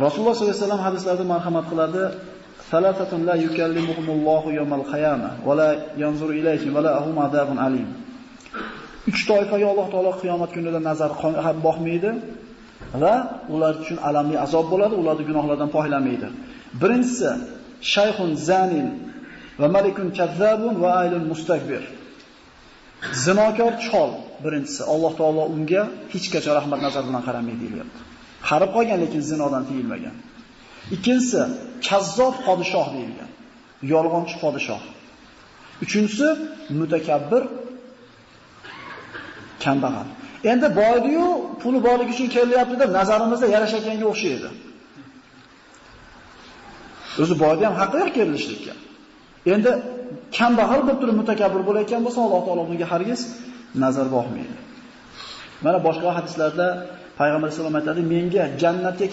Rasululloh sollallohu alayhi vasallam hadislarda marhamat qiladi: "Salatatun la yukallimuhumullohu yawmal qiyamah va la yanzuru ilayhim va lahum azabun alim." 3 toifaga Alloh taolo qiyomat kunida nazar boqmaydi va ular uchun alamli azob bo'ladi, ularni gunohlaridan poylamaydi. Birinchisi shayxun zanin va malikun kazzabun va aylun mustakbir. Zinokor chol birinchisi. Alloh taolo unga hech qachon rahmat nazari bilan qaramaydi deyapti. Qarib qolgan lekin zinodan tiyilmagan. Ikkinchisi kazzob podshoh deyilgan. Yolg'onchi podshoh. Uchinchisi mutakabbir kambag'al. Endi boydi-yu, puli borligi uchun kelyapti deb nazarimizda yarashaganga o'xshaydi. O'zi boyda ham haqqi yo'q kelishlikka. Endi kambag'al bo'lib turib mutakabbir bo'layotgan bo'lsa, Alloh taolo bunga hargiz nazar boqmaydi. Mana boshqa hadislarda Payg'ambar sollallohu alayhi vasallam aytadi: "Menga jannatga